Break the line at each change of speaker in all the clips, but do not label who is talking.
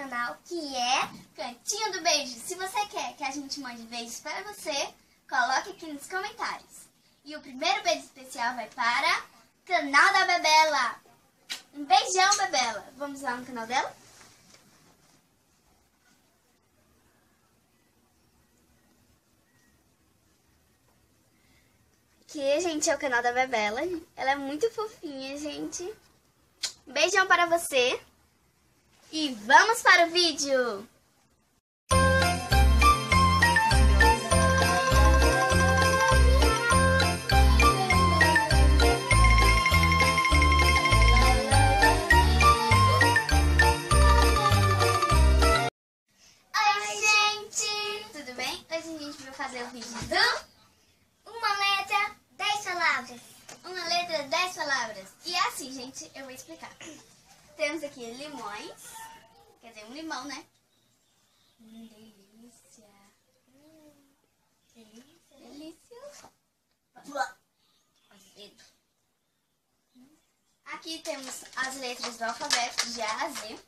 canal, que é Cantinho do Beijo. Se você quer que a gente mande beijos para você, coloque aqui nos comentários. E o primeiro beijo especial vai para o canal da Bebela. Um beijão, Bebela. Vamos lá no canal dela? Aqui, gente, é o canal da Bebela. Ela é muito fofinha, gente. Um beijão para você. E vamos para o vídeo! Oi, gente! Tudo bem? Hoje a gente vai fazer o vídeo do Uma Letra, 10 Palavras. Uma letra, 10 palavras. E é assim, gente, eu vou explicar. Temos aqui limões. Quer dizer, um limão, né? Delícia. Delícia. Azedo. Aqui temos as letras do alfabeto de A a Z.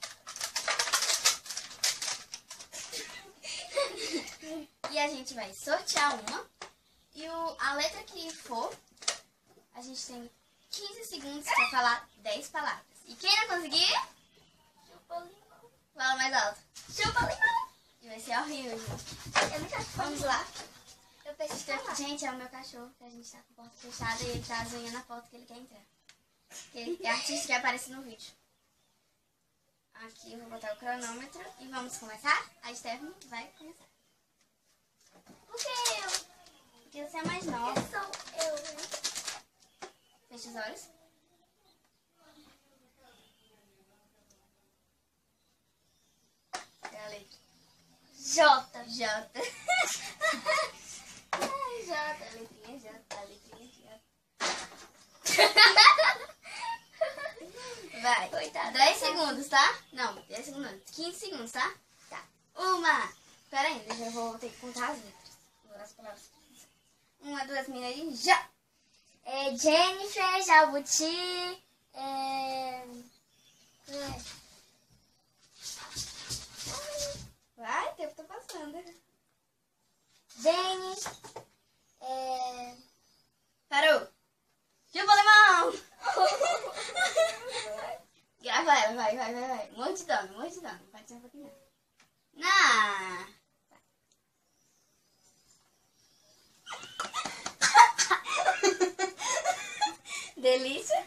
E a gente vai sortear uma. E a letra que for, a gente tem 15 segundos para falar 10 palavras. E quem não conseguir, chupa limão. Fala mais alto. Chupa limão. E vai ser horrível, gente. Eu nunca Vamos lá. Eu preciso ter... Gente, é o meu cachorro, que a gente tá com a porta fechada e ele tá azonhando a porta que ele quer entrar. Que ele é artista que aparece no vídeo. Aqui eu vou botar o cronômetro e vamos começar? A Stephanie vai começar. Por que eu? Porque você é mais nova. Eu sou eu, né? Fecha os olhos. É a letra. J. J. J. Letrinha J. Letrinha J. Vai. Coitada. 10 segundos, tá? Não, 10 segundos não. 15 segundos, tá? Tá. Uma. Pera aí, eu vou ter que contar as letras. As palavras. 1, 2, 3, já!
Jennifer, Jabuti,
Vai, o tempo tá passando.
Jenny,
Parou! Chupa limão! Grava ela, vai. Multidão. Pode ser um pouquinho. Não! Delícia?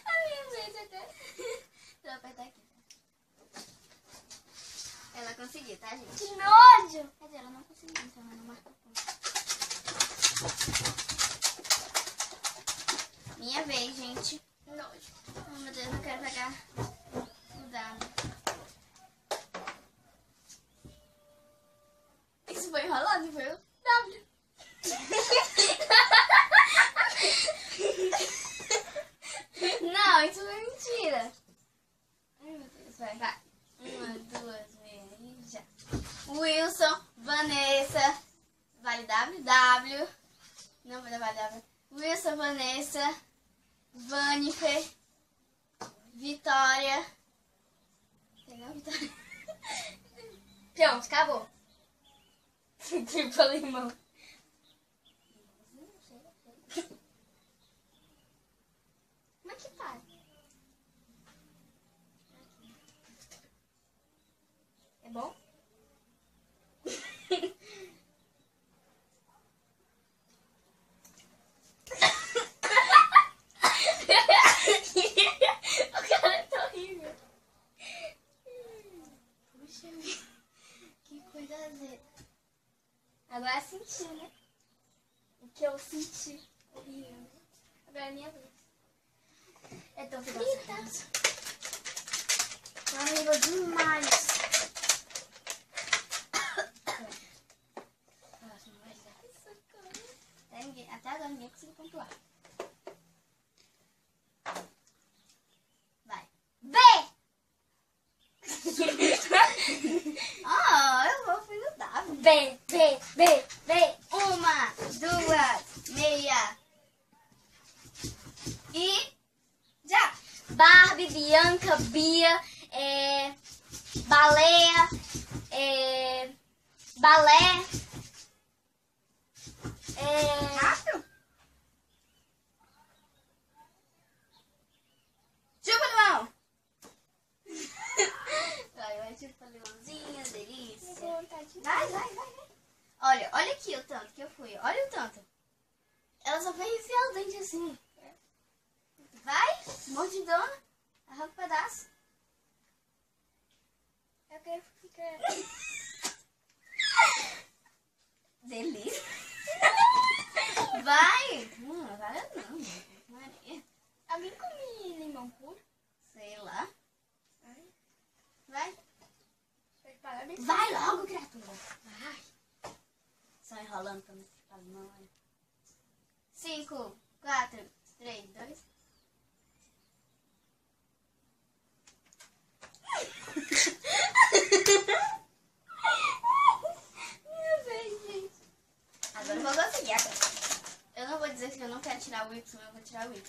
A minha vez até. Vou apertar aqui. Ela conseguiu, tá, gente?
que nojo!
Quer dizer, ela não conseguiu, então ela não marcou ponto. Minha vez, gente.
Nojo.
Oh, meu Deus, não quero pegar o dado. Isso foi enrolado, foi o W. Não, isso foi mentira. Ai, meu Deus, vai. 1, 2, 3, já. Wilson, Vanessa. Vale W? Não vai dar vale W. Wilson, Vanessa. Vanifer. Vitória. Entendeu, Vitória?
Pronto, acabou.
Tipo limão. Como é que faz? É bom? O cara é tão horrível. Puxa, que coisa azeda. Agora senti, né? O que eu senti. Horrível. Agora é minha vez. É tão feliz. Tá horrível demais. Nossa, não vai dar. Até agora ninguém conseguiu pontuar. Vai.
B!
Eu vou fui no W.
B.
Uma, duas, meia. E
Barbie, Bianca, Bia, baleia, balé,
Rápido. Chupa limão. Vai, chupa limãozinho, delícia. Vai. Olha aqui o tanto que eu fui. Olha o tanto. Ela só foi enfiar o dente assim. Vai, mordidona. Arranca um pedaço.
Eu quero ficar...
Delícia. Vai. Não vale não. Maria.
Alguém come limão puro?
Sei lá. Vai.
Parabéns.
Vai logo, criatura. Vai. Só enrolando pra não ficar limão. 5, 4, 3, 2.
Meu Deus, gente.
Agora eu vou conseguir. Eu não vou dizer que eu não quero tirar o Y, eu vou tirar o Y.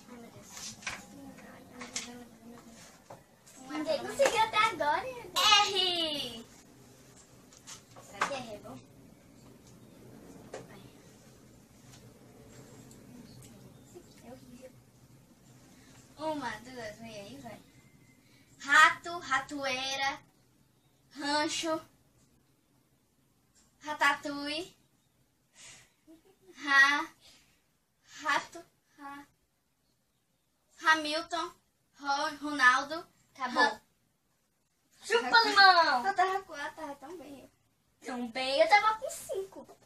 Ai, meu Deus.
Ninguém conseguiu até agora.
R! Será que é bom?
É horrível.
1, 2, vem aí, vai. Rato, ratoeira, rancho, ratatouille, rato, Hamilton, Ronaldo.
Acabou. Chupa limão.
Eu tava com 4, tava tão bem.
Tão bem, eu tava com 5.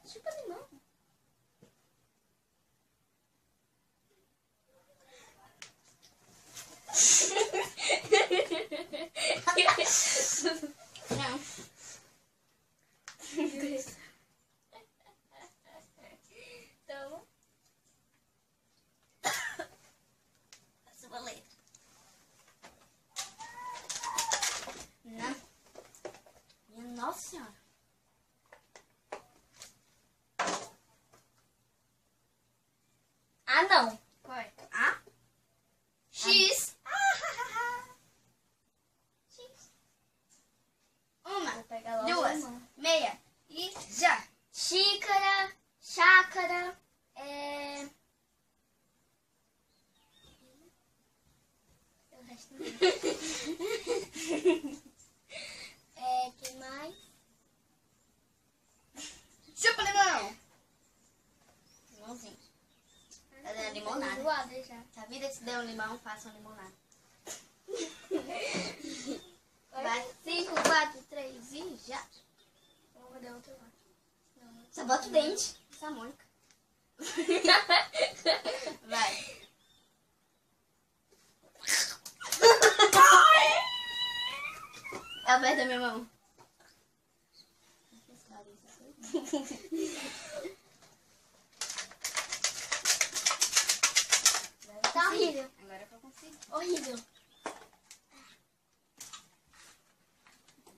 Chupa limão. Não.
Então,
A sua letra. Não. Minha Nossa Senhora.
não.
Qual é? A? X. X. Uma,
Vou pegar logo
duas,
uma.
meia e já.
Xícara, chácara, o resto não. Que mais?
Chupa limão. Limãozinho. Tá dando limonada.
Enjoada já.
Se a vida te der um limão, faça uma limonada. Vai. 5, 4, 3 e já.
Vou dar outro lado. Não.
Só bota o dente. Essa Mônica. Vai. Aperta minha mão.
Tá horrível.
Agora que eu consigo.
Horrível.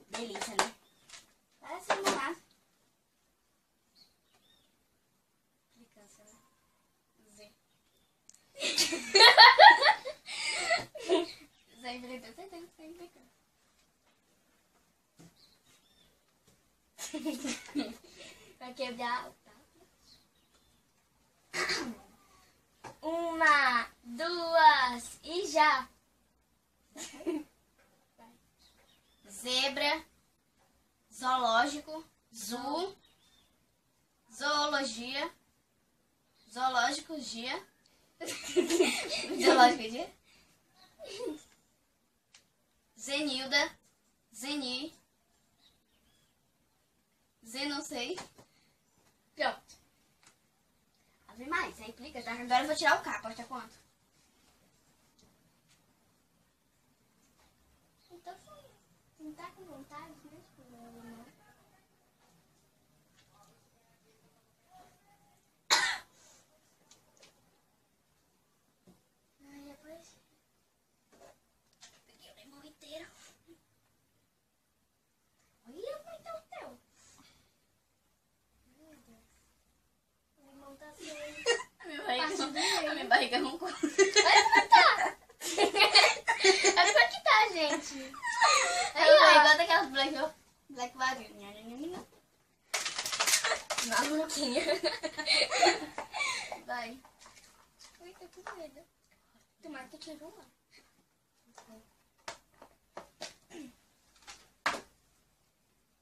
Delícia, né? Parece limonada. Implicância, né? Z. Zé implicância, você tem que ser implicância.
Vai quebrar o taco. 1, 2 e já.
Zebra, zoológico, zoo, zoologia, zoológico dia, zoológico dia, Zenilda, Zeni, Zé não sei. Pronto. Abre mais, aí implica, tá? Agora eu vou tirar o K, aposta quanto?
Então, não tá com vontade, né?
Ai, depois... Peguei o limão inteiro. aquelas Black Vario.
Maluquinha.
Vai.
Ui, tô com medo. Tomara que eu tire uma.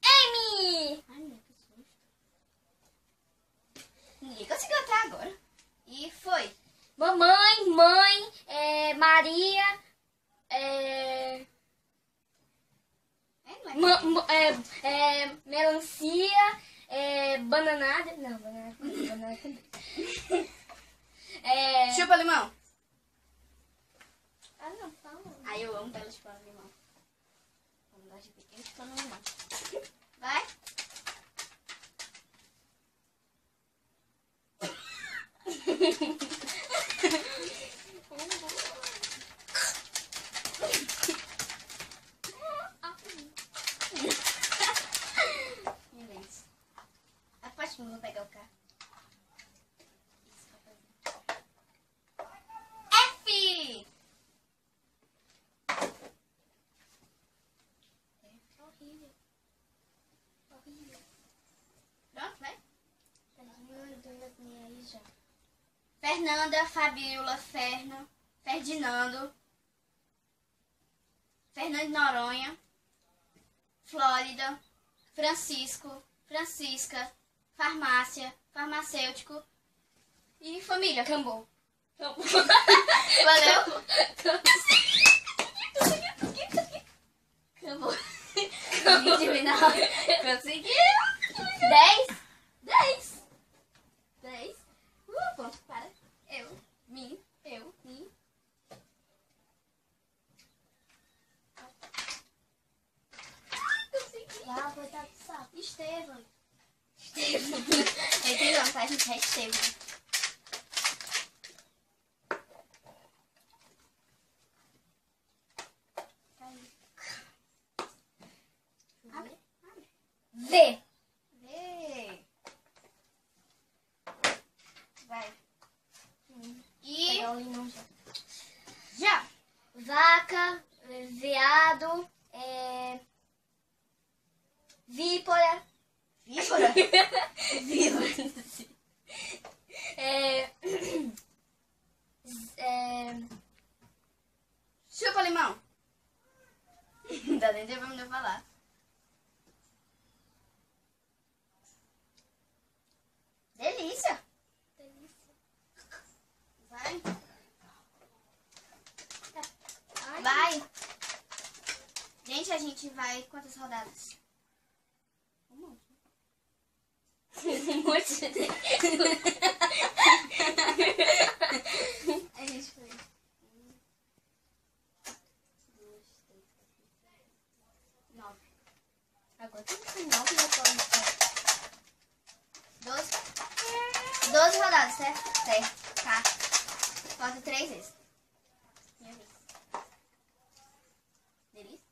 Amy!
Ai, meu, que susto. Ninguém conseguiu até agora. E foi.
Mamãe, mãe, Maria,
Não é
melancia, bananada. Não, banana com D, banana com D.
Chupa limão.
Ah, não, fala.
Ai, eu amo dela chupando limão. Vamos dar de pequeno chupando limão. Vai. Minha vez. Aposto que eu vou pegar o carro. Isso, rapaziada. F!
Horrível. Horrível.
Pronto, vai?
Duas meia aí já.
Fernanda, Fabiola, Ferdinando, Fernando de Noronha, Flórida, Francisco, Francisca, farmácia, farmacêutico e família.
Acabou.
Valeu?
Acabou.
29. Conseguiu. 10. 10. Ponto para eu, mim. Consegui.
Ah, coitado do sapo.
Estevam. Ele tem nome, tá? Gente, é Estevam. Abre.
V.
Vê. Vai. E
Pegar o limão já.
já.
Vaca, veado, víbora.
Víbora. Chupa limão. Não dá nem tempo de eu falar. Delícia.
Delícia.
Vai.
Ai,
Vai. Gente, a gente vai quantas rodadas? Um monte.
um monte de...
A gente foi. 9.
Agora tem que ser 9 na tua
12 rodadas, certo? Certo. Tá. Falta 3 vezes. Minha vez. Delícia.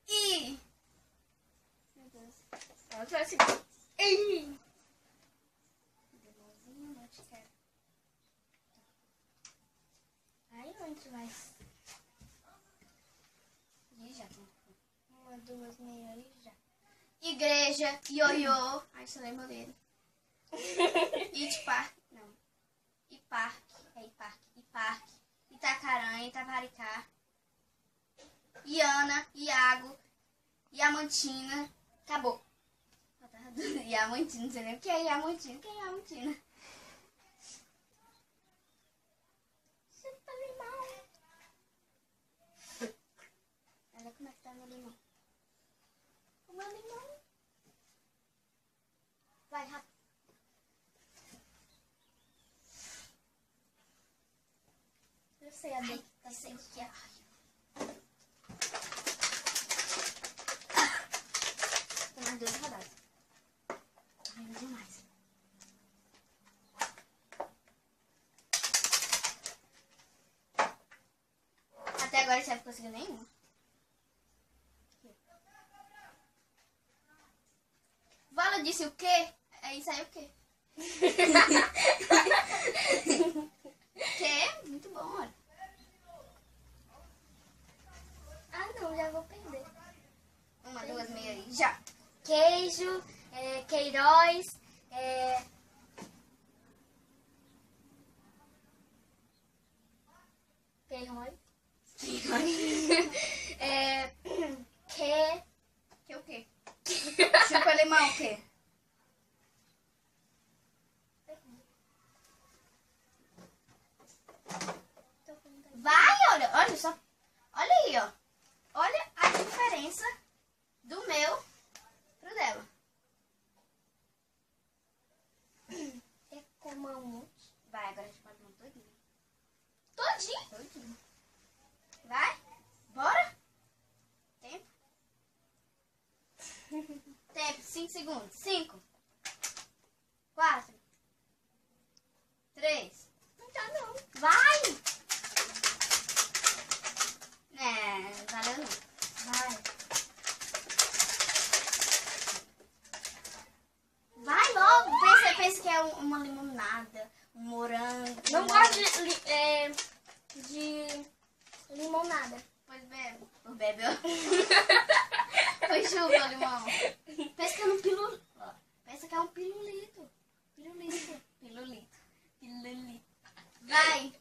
E... Meu Deus.
Ela vai assim. Ei!
Limãozinho, não te quero.
Aí onde vai?
E já tem.
1, 2, meia e já.
Igreja, ioiô. Ai, só lembro dele. Itpark. Não. Iparque. É Iparque. Iparque. Itacarã, Itavaricá. Iana, Iago. Iamantina. Acabou. Iamantina, não sei nem o que é Iamantina. Quem é Iamantina?
Chupa limão.
Olha como é que tá meu limão.
O meu limão.
Vai, rápido.
Eu sei a dor que tá sem que é.
Tem mais 2 rodadas. Ai, demais. Até agora você não conseguiu nenhuma. Vala disse o quê? Aí saiu o quê? Que? Muito bom, olha. Que o quê? Chupa limão o quê? Vai, olha só. Olha aí, ó. Olha a diferença do meu pro dela.
É como a um.
Vai, agora a gente pode montar todinho. Todinho? Todinho. Vai. Bora. Tempo. Tempo, 5 segundos. 5. 4. 3.
Não tá não.
Vai. Valeu não.
Vai.
Vai logo. Pensa que é uma limonada, um morango.
Não gosto de limonada.
Pois bebe. Pois bebe, ó. Pois chupa, limão. Pensa que é um pirulito. Pensa que é um pirulito. Pirulito. Pirulito. Pirulito. Vai.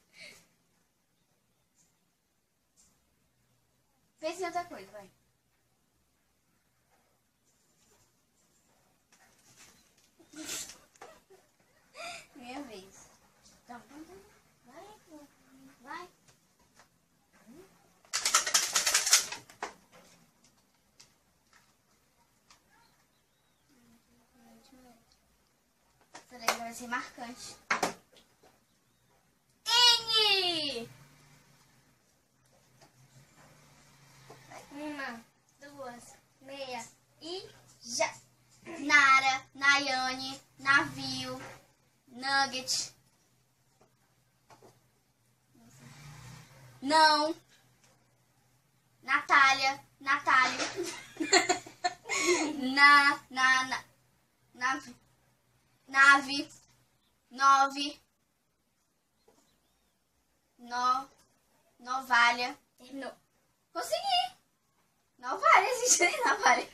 Pensa em outra coisa, vai. Minha vez. Então, vai. Vai. Essa letra vai ser marcante. N!
1, 2, meia e
Já. Nara, Nayane, navio, nugget. Não. Natália, Natália. Nave, 9. Novalha.
terminou.
Consegui. Novalha, existe nem Novalha.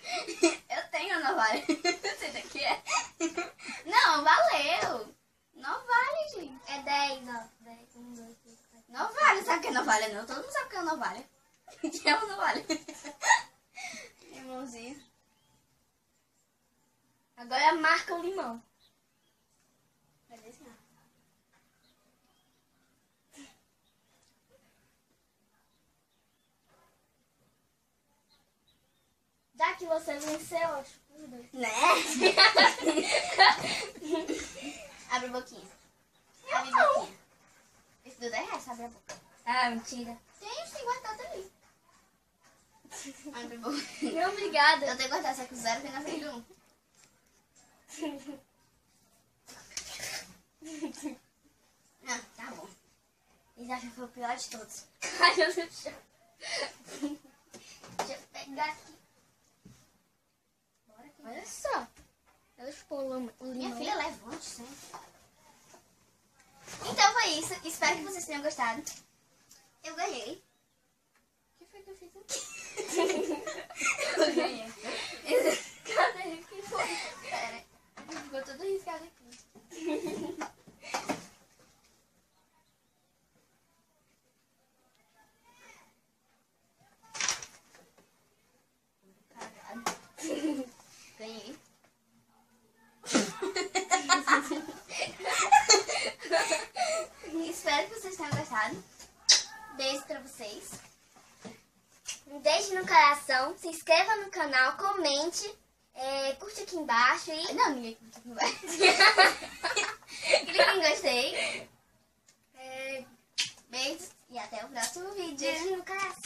Eu tenho Novalha. Não sei daqui é. Não, valeu. Novalha, gente.
É 10, ó. 10, 1, 2, 3, 4.
Novalha, sabe o que é Novalha? Não, todo mundo sabe o que é Novalha. Que é o Novalha. Irmãozinho.
Agora marca o limão.
Vai desenhar.
Já que você venceu, acho que os dois.
Né? Abre a boquinha. Abre a boquinha. Esse do 10 reais, abre a boca.
Ah, mentira.
Tem guardado ali. Abre a boca.
Não, obrigada.
Eu tenho que guardar, só que o 0 tem na frente do 1. Ah, tá bom. Esse acho que foi o pior de todos.
Caiu no chão. Deixa eu pegar aqui.
Bora aqui.
Olha só. Ela expôs o limão.
Minha filha levante sempre. Então foi isso. Espero que vocês tenham gostado. Eu ganhei. O que foi que eu fiz aqui? Eu ganhei.
Cadê? Que foi?
Pera. Ficou tudo riscado aqui. Ganhei. Espero que vocês tenham gostado. Beijo pra vocês.
Deixe no coração, se inscreva no canal, comente, curte aqui embaixo e...
Não, ninguém curte aqui embaixo. Clique em gostei. Beijos e até o próximo vídeo.
Beijo no coração.